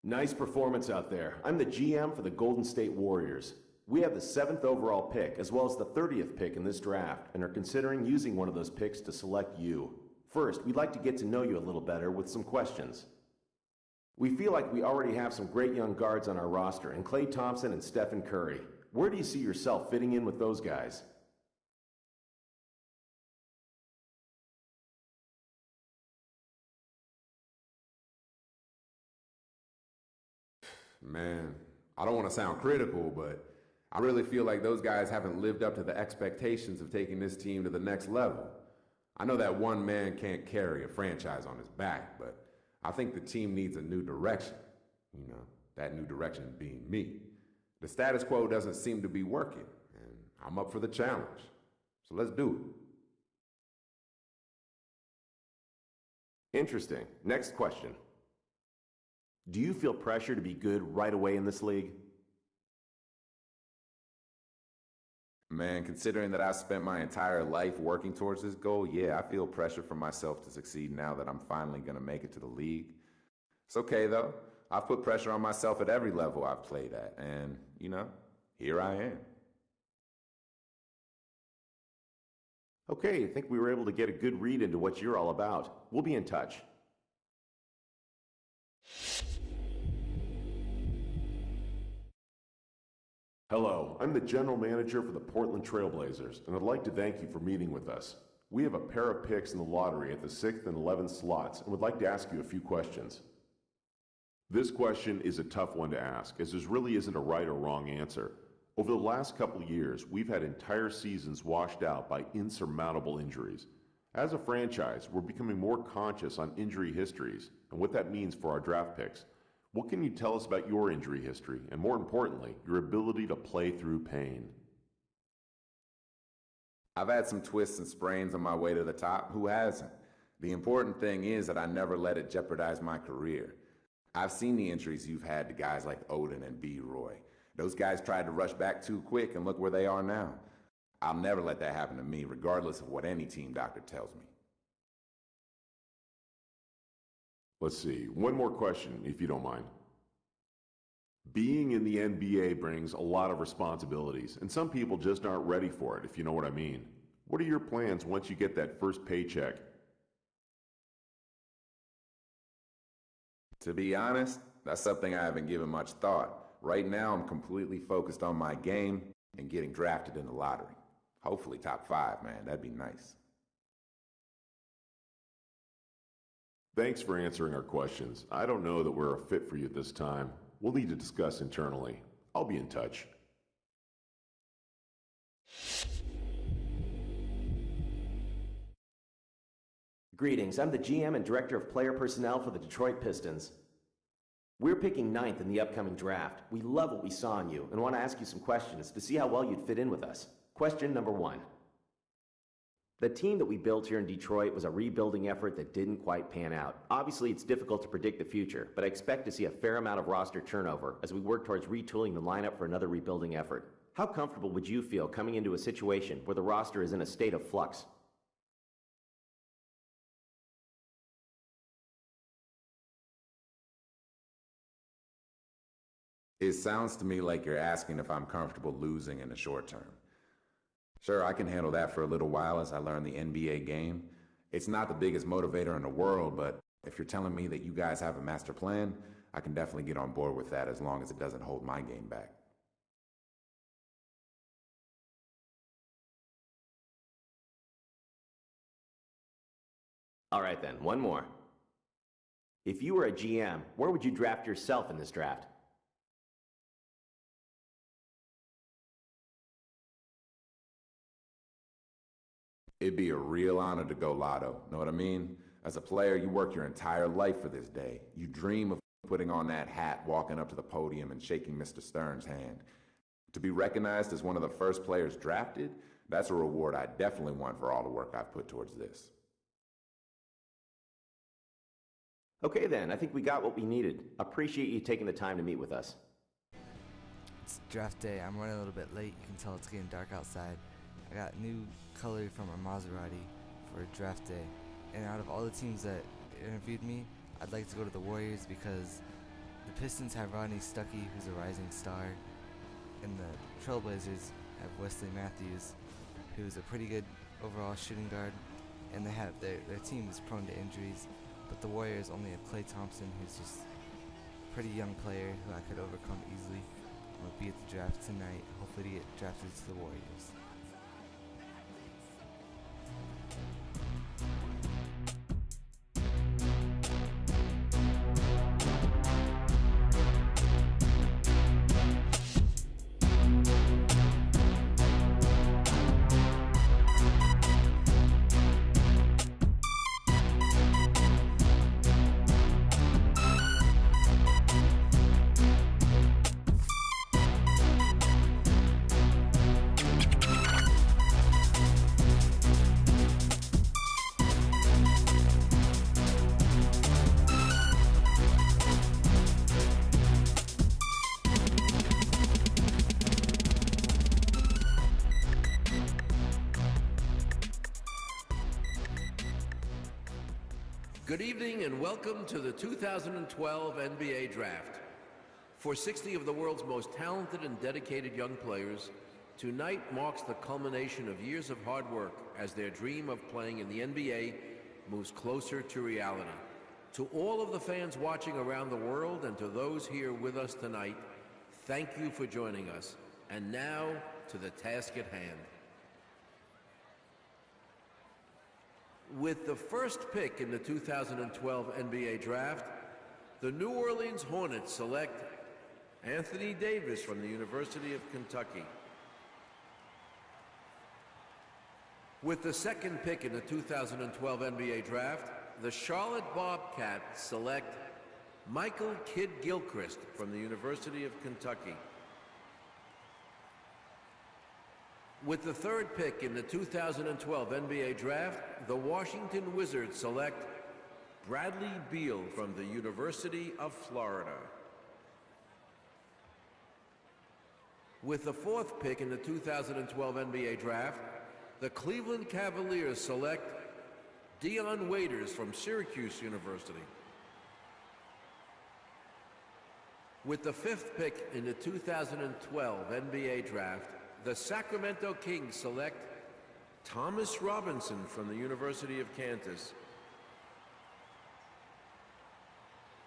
Nice performance out there. I'm the GM for the Golden State Warriors. We have the 7th overall pick, as well as the 30th pick in this draft, and are considering using one of those picks to select you. First, we'd like to get to know you a little better with some questions. We feel like we already have some great young guards on our roster, in Klay Thompson and Stephen Curry. Where do you see yourself fitting in with those guys? Man, I don't want to sound critical, but I really feel like those guys haven't lived up to the expectations of taking this team to the next level. I know that one man can't carry a franchise on his back, but I think the team needs a new direction. You know, that new direction being me. The status quo doesn't seem to be working, and I'm up for the challenge. So let's do it. Interesting. Next question. Do you feel pressure to be good right away in this league? Man, considering that I spent my entire life working towards this goal, yeah, I feel pressure from myself to succeed now that I'm finally going to make it to the league. It's okay, though. I've put pressure on myself at every level I've played at, and, you know, here I am. Okay, I think we were able to get a good read into what you're all about. We'll be in touch. Hello, I'm the general manager for the Portland Trail Blazers, and I'd like to thank you for meeting with us. We have a pair of picks in the lottery at the 6th and 11th slots, and would like to ask you a few questions. This question is a tough one to ask, as there really isn't a right or wrong answer. Over the last couple of years, we've had entire seasons washed out by insurmountable injuries. As a franchise, we're becoming more conscious on injury histories and what that means for our draft picks. What can you tell us about your injury history, and more importantly, your ability to play through pain? I've had some twists and sprains on my way to the top. Who hasn't? The important thing is that I never let it jeopardize my career. I've seen the injuries you've had to guys like Odin and B. Roy. Those guys tried to rush back too quick, and look where they are now. I'll never let that happen to me, regardless of what any team doctor tells me. Let's see, one more question, if you don't mind. Being in the NBA brings a lot of responsibilities, and some people just aren't ready for it, if you know what I mean. What are your plans once you get that first paycheck? To be honest, that's something I haven't given much thought. Right now, I'm completely focused on my game and getting drafted in the lottery. Hopefully top 5, man. That'd be nice. Thanks for answering our questions. I don't know that we're a fit for you at this time. We'll need to discuss internally. I'll be in touch. Greetings, I'm the GM and Director of Player Personnel for the Detroit Pistons. We're picking 9th in the upcoming draft. We love what we saw in you and want to ask you some questions to see how well you'd fit in with us. Question number 1. The team that we built here in Detroit was a rebuilding effort that didn't quite pan out. Obviously, it's difficult to predict the future, but I expect to see a fair amount of roster turnover as we work towards retooling the lineup for another rebuilding effort. How comfortable would you feel coming into a situation where the roster is in a state of flux? It sounds to me like you're asking if I'm comfortable losing in the short term. Sure, I can handle that for a little while as I learn the NBA game. It's not the biggest motivator in the world, but if you're telling me that you guys have a master plan, I can definitely get on board with that as long as it doesn't hold my game back. All right then, one more. If you were a GM, where would you draft yourself in this draft? It'd be a real honor to go lotto, know what I mean? As a player, you work your entire life for this day. You dream of putting on that hat, walking up to the podium and shaking Mr. Stern's hand. To be recognized as one of the first players drafted, that's a reward I definitely want for all the work I've put towards this. Okay then, I think we got what we needed. Appreciate you taking the time to meet with us. It's draft day. I'm running a little bit late. You can tell it's getting dark outside. I got new color from our Maserati for draft day. And out of all the teams that interviewed me, I'd like to go to the Warriors because The Pistons have Rodney Stuckey, who's a rising star, and the Trailblazers have Wesley Matthews, who's a pretty good overall shooting guard, and they have their team is prone to injuries, but the Warriors only have Klay Thompson, who's just a pretty young player who I could overcome easily. Will be at the draft tonight, hopefully to get drafted to the Warriors. Good evening and welcome to the 2012 NBA Draft. For 60 of the world's most talented and dedicated young players, tonight marks the culmination of years of hard work as their dream of playing in the NBA moves closer to reality. To all of the fans watching around the world and to those here with us tonight, thank you for joining us. And now to the task at hand. With the first pick in the 2012 NBA Draft, the New Orleans Hornets select Anthony Davis from the University of Kentucky. With the second pick in the 2012 NBA Draft, the Charlotte Bobcats select Michael Kidd-Gilchrist from the University of Kentucky. With the third pick in the 2012 NBA Draft, the Washington Wizards select Bradley Beal from the University of Florida. With the fourth pick in the 2012 NBA Draft, the Cleveland Cavaliers select Dion Waiters from Syracuse University. With the fifth pick in the 2012 NBA Draft, the Sacramento Kings select Thomas Robinson from the University of Kansas.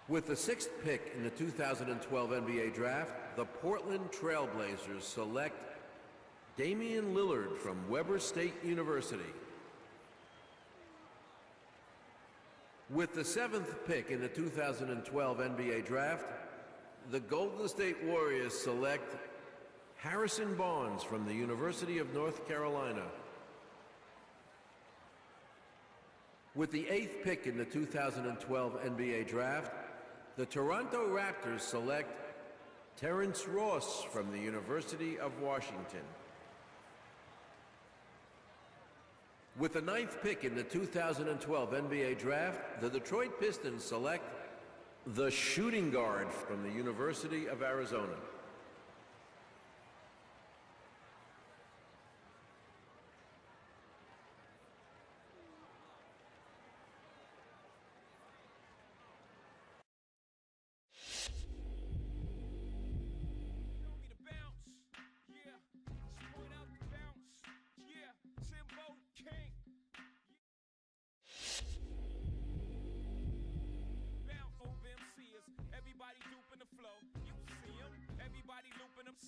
With the sixth pick in the 2012 NBA Draft, the Portland Trail Blazers select Damian Lillard from Weber State University. With the seventh pick in the 2012 NBA Draft, the Golden State Warriors select Harrison Barnes from the University of North Carolina. With the eighth pick in the 2012 NBA Draft, the Toronto Raptors select Terrence Ross from the University of Washington. With the ninth pick in the 2012 NBA Draft, the Detroit Pistons select the shooting guard from the University of Arizona.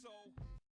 So